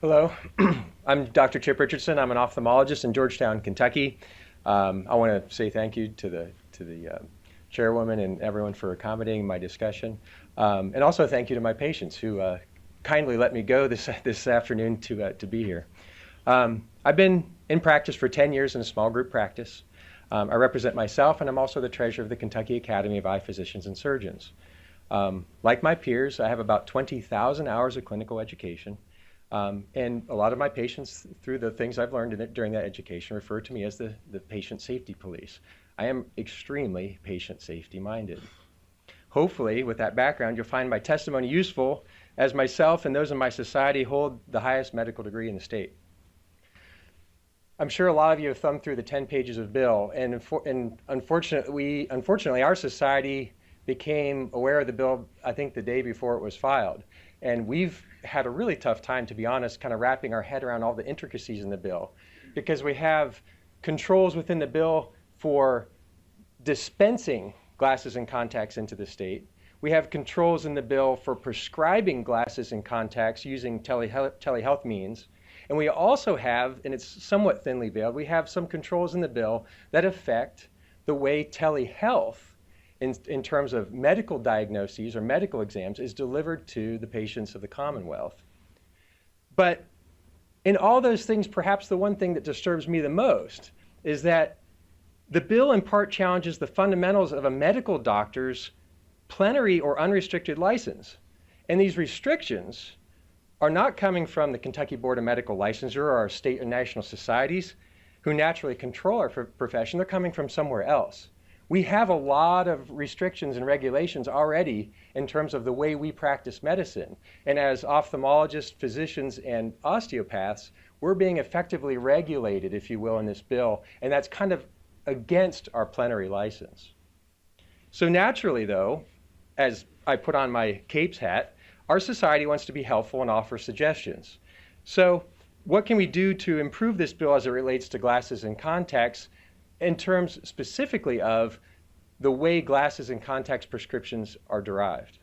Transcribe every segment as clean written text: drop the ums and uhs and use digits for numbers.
Hello, I'm Dr. Chip Richardson. I'm an ophthalmologist in Georgetown, Kentucky. I want to say thank you to the chairwoman and everyone for accommodating my discussion, and also thank you to my patients who kindly let me go this afternoon to be here. I've been in practice for 10 years in a small group practice. I represent myself, and I'm also the treasurer of the Kentucky Academy of Eye Physicians and Surgeons. Like my peers, I have about 20,000 hours of clinical education. And a lot of my patients, through the things I've learned during that education, refer to me as the patient safety police. I am extremely patient safety minded. Hopefully, with that background, you'll find my testimony useful as myself and those in my society hold the highest medical degree in the state. I'm sure a lot of you have thumbed through the 10 pages of bill, and unfortunately, our society became aware of the bill, I think, the day before it was filed. And we've had a really tough time, to be honest, kind of wrapping our head around all the intricacies in the bill, because we have controls within the bill for dispensing glasses and contacts into the state. We have controls in the bill for prescribing glasses and contacts using telehealth means. And we also have, and it's somewhat thinly veiled, we have some controls in the bill that affect the way telehealth in terms of medical diagnoses or medical exams is delivered to the patients of the Commonwealth. But in all those things, perhaps the one thing that disturbs me the most is that the bill in part challenges the fundamentals of a medical doctor's plenary or unrestricted license. And these restrictions are not coming from the Kentucky Board of Medical Licensure or our state and national societies who naturally control our profession. They're coming from somewhere else. We have a lot of restrictions and regulations already in terms of the way we practice medicine. And as ophthalmologists, physicians, and osteopaths, we're being effectively regulated, if you will, in this bill. And that's kind of against our plenary license. So naturally, though, as I put on my CAPES hat, our society wants to be helpful and offer suggestions. So what can we do to improve this bill as it relates to glasses and contacts in terms specifically of the way glasses and contacts prescriptions are derived?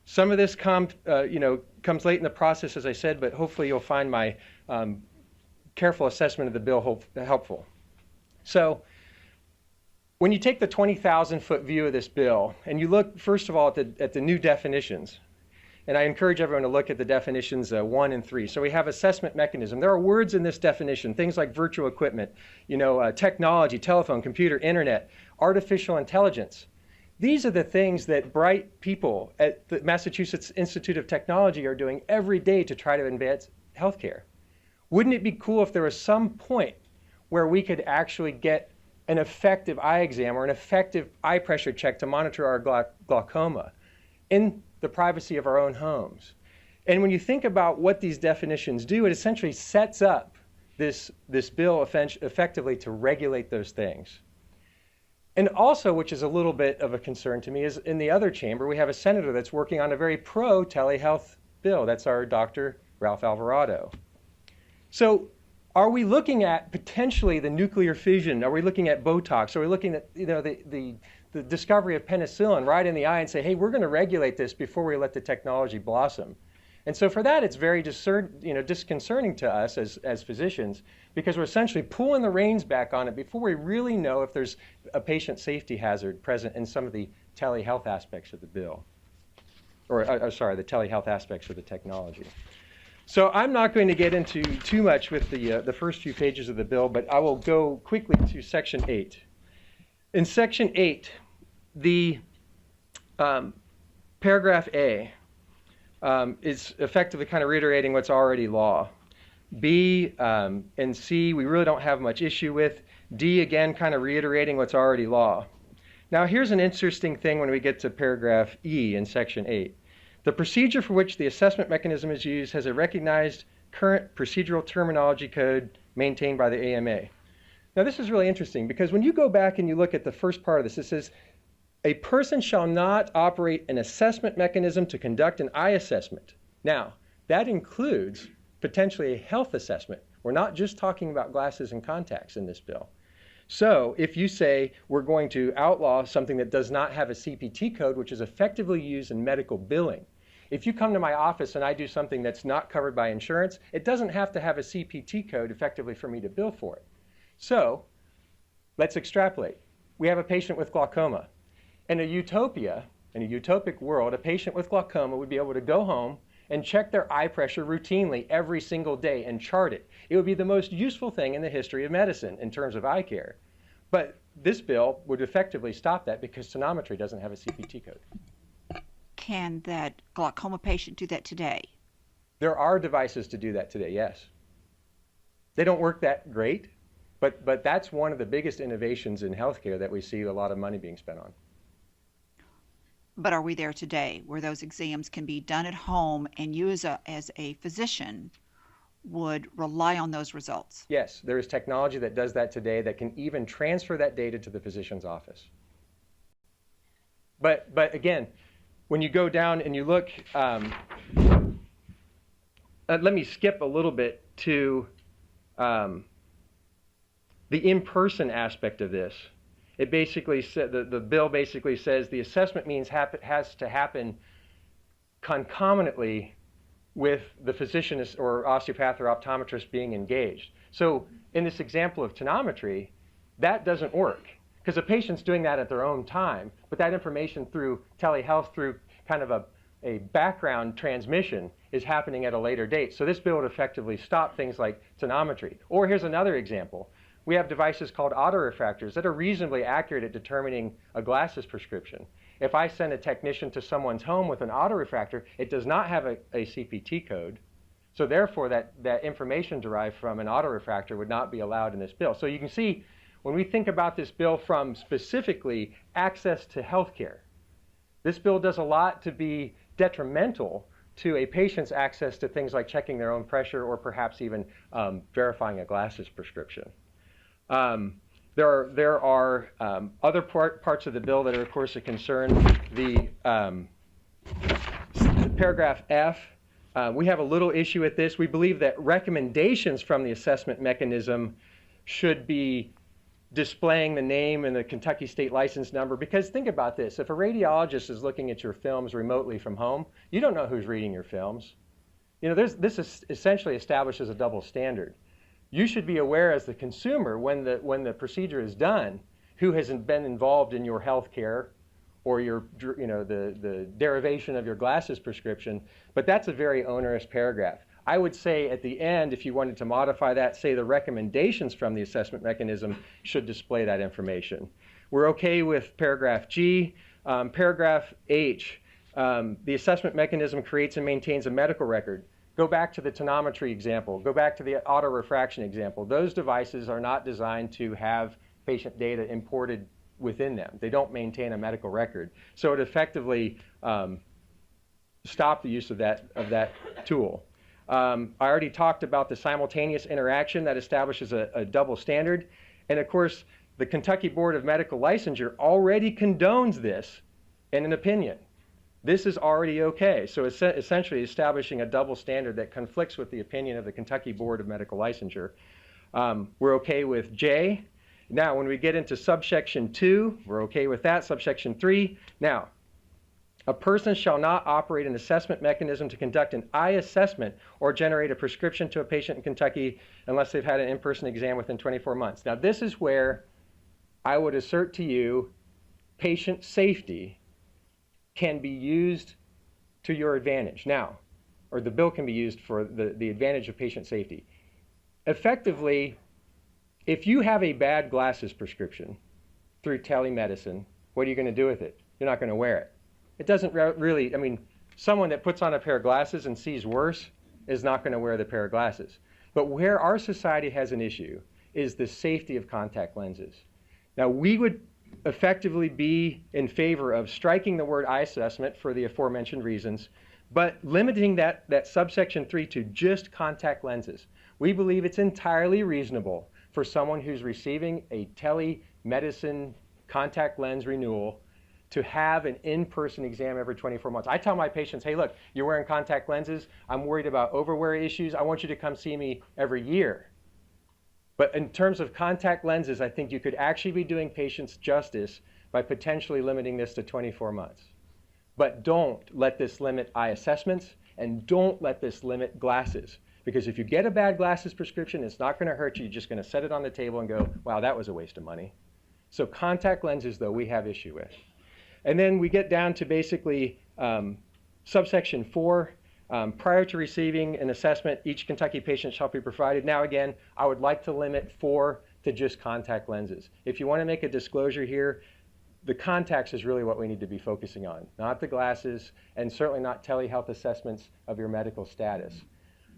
Some of this comes late in the process, as I said, but hopefully you'll find my careful assessment of the bill helpful. So when you take the 20,000-foot view of this bill and you look, first of all, at the new definitions, and I encourage everyone to look at the definitions 1 and 3. So we have assessment mechanism. There are words in this definition, things like virtual equipment, technology, telephone, computer, internet, artificial intelligence. These are the things that bright people at the Massachusetts Institute of Technology are doing every day to try to advance healthcare. Wouldn't it be cool if there was some point where we could actually get an effective eye exam or an effective eye pressure check to monitor our glaucoma in the privacy of our own homes? And when you think about what these definitions do, it essentially sets up this bill effectively to regulate those things. And also, which is a little bit of a concern to me, is in the other chamber, we have a senator that's working on a very pro-telehealth bill. That's our Dr. Ralph Alvarado. So are we looking at potentially the nuclear fission? Are we looking at Botox? Are we looking at the discovery of penicillin right in the eye and say, hey, we're going to regulate this before we let the technology blossom? And so for that, it's very disconcerting to us as physicians, because we're essentially pulling the reins back on it before we really know if there's a patient safety hazard present in some of the telehealth aspects of the bill. The telehealth aspects of the technology. So I'm not going to get into too much with the first few pages of the bill, but I will go quickly to Section 8. In Section 8, the paragraph A is effectively kind of reiterating what's already law. B and C, we really don't have much issue with. D, again, kind of reiterating what's already law. Now, here's an interesting thing when we get to paragraph E in Section 8. The procedure for which the assessment mechanism is used has a recognized current procedural terminology code maintained by the AMA. Now, this is really interesting because when you go back and you look at the first part of this, it says, a person shall not operate an assessment mechanism to conduct an eye assessment. Now, that includes potentially a health assessment. We're not just talking about glasses and contacts in this bill. So if you say we're going to outlaw something that does not have a CPT code, which is effectively used in medical billing, If you come to my office and I do something that's not covered by insurance, it doesn't have to have a CPT code effectively for me to bill for it. So let's extrapolate. We have a patient with glaucoma. In a utopia, in a utopic world, a patient with glaucoma would be able to go home and check their eye pressure routinely every single day and chart it. It would be the most useful thing in the history of medicine in terms of eye care. But this bill would effectively stop that because tonometry doesn't have a CPT code. Can that glaucoma patient do that today? There are devices to do that today, yes. They don't work that great, but that's one of the biggest innovations in healthcare that we see a lot of money being spent on. But are we there today where those exams can be done at home and you as a physician would rely on those results? Yes, there is technology that does that today that can even transfer that data to the physician's office. But again, when you go down and you look, let me skip a little bit to the in-person aspect of this. It basically said, the bill basically says the assessment means has to happen concomitantly with the physician or osteopath or optometrist being engaged. So in this example of tonometry, that doesn't work because the patient's doing that at their own time, but that information through telehealth, through kind of a background transmission is happening at a later date. So this bill would effectively stop things like tonometry. Or here's another example. We have devices called autorefractors that are reasonably accurate at determining a glasses prescription. If I send a technician to someone's home with an autorefractor, it does not have a CPT code. So therefore, that information derived from an autorefractor would not be allowed in this bill. So you can see, when we think about this bill from specifically access to healthcare, this bill does a lot to be detrimental to a patient's access to things like checking their own pressure or perhaps even verifying a glasses prescription. There are other parts of the bill that are, of course, a concern. The paragraph F, we have a little issue with this. We believe that recommendations from the assessment mechanism should be displaying the name and the Kentucky state license number, because think about this. If a radiologist is looking at your films remotely from home, you don't know who's reading your films. You know, this essentially establishes a double standard. You should be aware as the consumer when the procedure is done who has been involved in your health care or your, the derivation of your glasses prescription, but that's a very onerous paragraph. I would say at the end, if you wanted to modify that, say the recommendations from the assessment mechanism should display that information. We're okay with paragraph G. Paragraph H, the assessment mechanism creates and maintains a medical record. Go back to the tonometry example. Go back to the autorefraction example. Those devices are not designed to have patient data imported within them. They don't maintain a medical record. So it effectively stopped the use of that tool. I already talked about the simultaneous interaction that establishes a double standard. And of course, the Kentucky Board of Medical Licensure already condones this in an opinion. This is already okay. So it's essentially establishing a double standard that conflicts with the opinion of the Kentucky Board of Medical Licensure. We're okay with J. Now, when we get into subsection 2, we're okay with that. Subsection 3. Now, a person shall not operate an assessment mechanism to conduct an eye assessment or generate a prescription to a patient in Kentucky unless they've had an in-person exam within 24 months. Now, this is where I would assert to you patient safety can be used to your advantage now, or the bill can be used for the advantage of patient safety. Effectively, if you have a bad glasses prescription through telemedicine, what are you going to do with it? You're not going to wear it. It doesn't really, I mean, someone that puts on a pair of glasses and sees worse is not going to wear the pair of glasses. But where our society has an issue is the safety of contact lenses. Now, we would effectively be in favor of striking the word eye assessment for the aforementioned reasons, but limiting that subsection 3 to just contact lenses. We believe it's entirely reasonable for someone who's receiving a telemedicine contact lens renewal to have an in-person exam every 24 months. I tell my patients, hey, look, you're wearing contact lenses. I'm worried about overwear issues. I want you to come see me every year. But in terms of contact lenses, I think you could actually be doing patients justice by potentially limiting this to 24 months. But don't let this limit eye assessments, and don't let this limit glasses. Because if you get a bad glasses prescription, it's not going to hurt you. You're just going to set it on the table and go, wow, that was a waste of money. So contact lenses, though, we have issue with. And then we get down to basically subsection 4. Prior to receiving an assessment, each Kentucky patient shall be provided. Now, again, I would like to limit 4 to just contact lenses. If you want to make a disclosure here, the contacts is really what we need to be focusing on, not the glasses, and certainly not telehealth assessments of your medical status.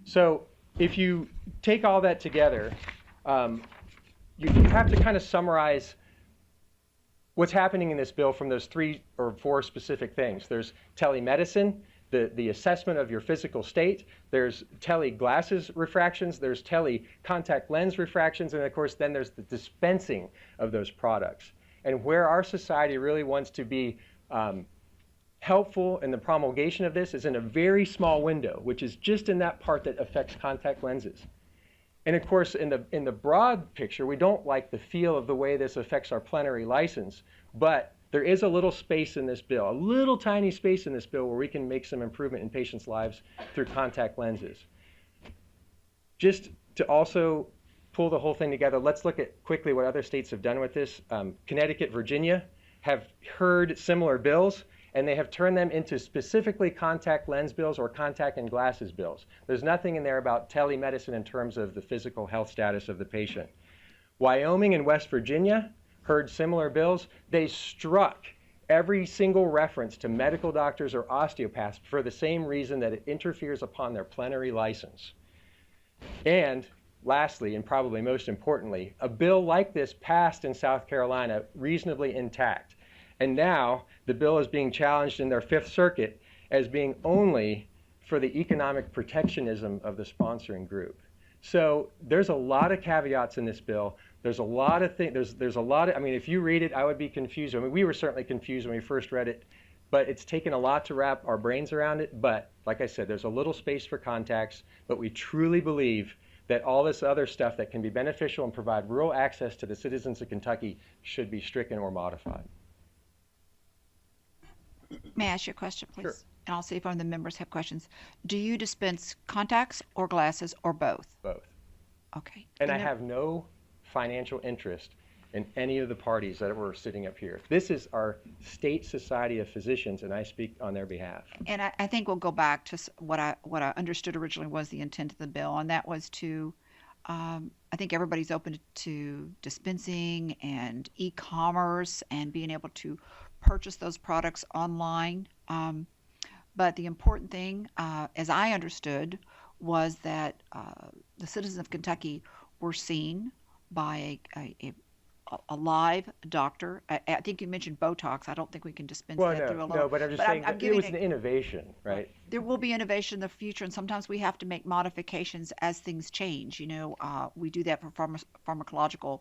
So if you take all that together, you have to kind of summarize what's happening in this bill from those 3 or 4 specific things. There's telemedicine, the assessment of your physical state, there's tele-glasses refractions, there's tele-contact lens refractions, and of course then there's the dispensing of those products. And where our society really wants to be helpful in the promulgation of this is in a very small window, which is just in that part that affects contact lenses. And of course, in the broad picture, we don't like the feel of the way this affects our plenary license, but there is a little space in this bill, a little tiny space in this bill where we can make some improvement in patients' lives through contact lenses. Just to also pull the whole thing together, let's look at quickly what other states have done with this. Connecticut, Virginia have heard similar bills, and they have turned them into specifically contact lens bills or contact and glasses bills. There's nothing in there about telemedicine in terms of the physical health status of the patient. Wyoming and West Virginia heard similar bills. They struck every single reference to medical doctors or osteopaths for the same reason, that it interferes upon their plenary license. And lastly, and probably most importantly, a bill like this passed in South Carolina reasonably intact. And now the bill is being challenged in their Fifth Circuit as being only for the economic protectionism of the sponsoring group. So there's a lot of caveats in this bill. There's a lot of things, there's a lot of, I mean, if you read it, I would be confused. I mean, we were certainly confused when we first read it, but it's taken a lot to wrap our brains around it. But like I said, there's a little space for contacts, but we truly believe that all this other stuff that can be beneficial and provide rural access to the citizens of Kentucky should be stricken or modified. May I ask you a question, please? Sure. And I'll see if any of the members have questions. Do you dispense contacts or glasses or both? Both. Okay. And I have no financial interest in any of the parties that were sitting up here. This is our state society of physicians, and I speak on their behalf. And I think we'll go back to what I understood originally was the intent of the bill, and that was to, I think everybody's open to dispensing and e-commerce and being able to purchase those products online. But the important thing, as I understood, was that the citizens of Kentucky were seen by a live doctor. I think you mentioned Botox. I don't think we can dispense that through a loan. No, but I'm just saying that it was an innovation, right? There will be innovation in the future, and sometimes we have to make modifications as things change. You know, we do that for pharmacological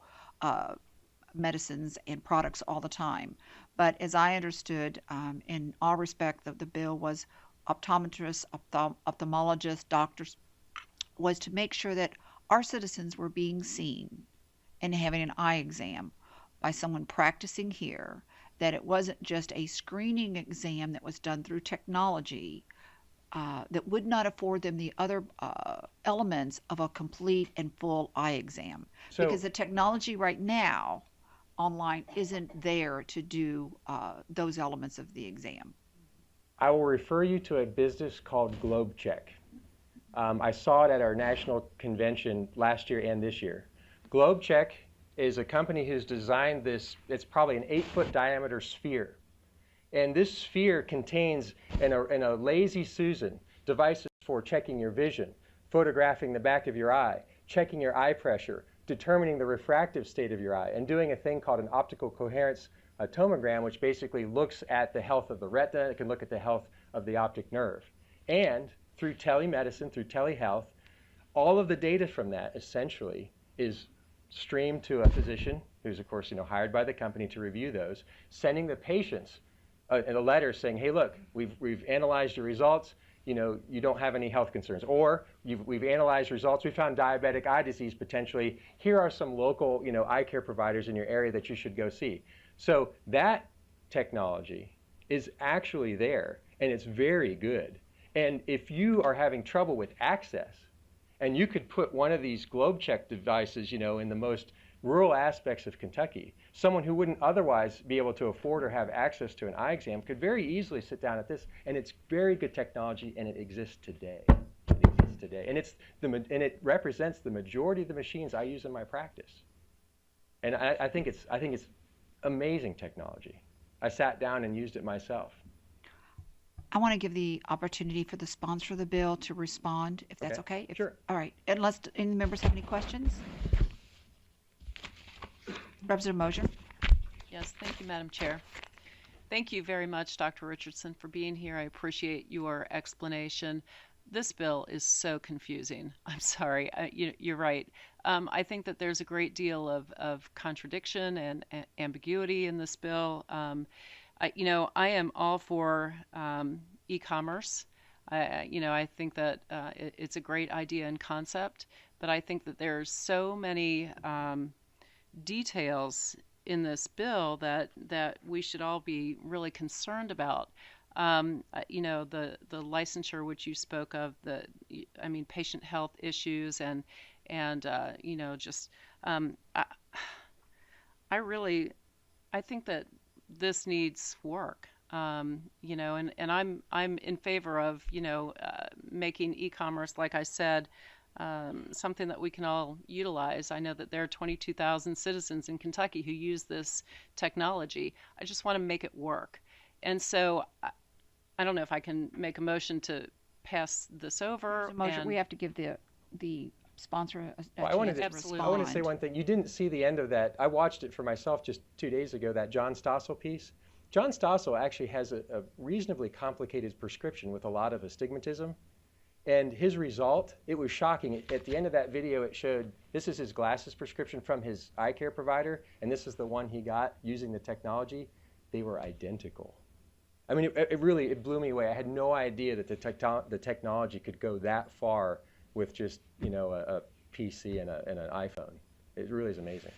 medicines and products all the time. But as I understood, in all respect, the bill was optometrists, ophthalmologists, doctors, was to make sure that our citizens were being seen and having an eye exam by someone practicing here, that it wasn't just a screening exam that was done through technology that would not afford them the other elements of a complete and full eye exam. Because the technology right now online isn't there to do those elements of the exam. I will refer you to a business called GlobeCheck. I saw it at our national convention last year and this year. GlobeCheck is a company who's designed this, it's probably an 8-foot diameter sphere. And this sphere contains, in a Lazy Susan, devices for checking your vision, photographing the back of your eye, checking your eye pressure, determining the refractive state of your eye, and doing a thing called an optical coherence tomogram, which basically looks at the health of the retina. It can look at the health of the optic nerve. And through telemedicine, through telehealth, all of the data from that essentially is streamed to a physician who's, of course, hired by the company to review those, sending the patients a letter saying, hey, look, we've analyzed your results. You don't have any health concerns. Or we've analyzed results. We found diabetic eye disease potentially. Here are some local eye care providers in your area that you should go see. So that technology is actually there, and it's very good. And if you are having trouble with access, and you could put one of these globe check devices, in the most rural aspects of Kentucky, someone who wouldn't otherwise be able to afford or have access to an eye exam could very easily sit down at this, and it's very good technology, and it exists today. It exists today, and it represents the majority of the machines I use in my practice. And I think it's amazing technology. I sat down and used it myself. I want to give the opportunity for the sponsor of the bill to respond, if that's okay. Sure. All right. Unless any members have any questions? Representative Mosier. Yes, thank you, Madam Chair. Thank you very much, Dr. Richardson, for being here. I appreciate your explanation. This bill is so confusing. I'm sorry. You're right. I think that there's a great deal of contradiction and ambiguity in this bill. I am all for e-commerce. I think that it's a great idea and concept, but I think that there's so many details in this bill that we should all be really concerned about. The licensure which you spoke of, patient health issues and just I think that this needs work. And I'm in favor of making e-commerce, like I said, something that we can all utilize. I know that there are 22,000 citizens in Kentucky who use this technology. I just want to make it work. And so I don't know if I can make a motion to pass this over. We have to give the sponsor a I wanted chance to to respond. I want to say one thing. You didn't see the end of that. I watched it for myself just 2 days ago, that John Stossel piece. John Stossel actually has a reasonably complicated prescription with a lot of astigmatism. And his result, it was shocking. At the end of that video, it showed this is his glasses prescription from his eye care provider, and this is the one he got using the technology. They were identical. I mean, it really blew me away. I had no idea that the technology could go that far with just a PC and an iPhone. It really is amazing.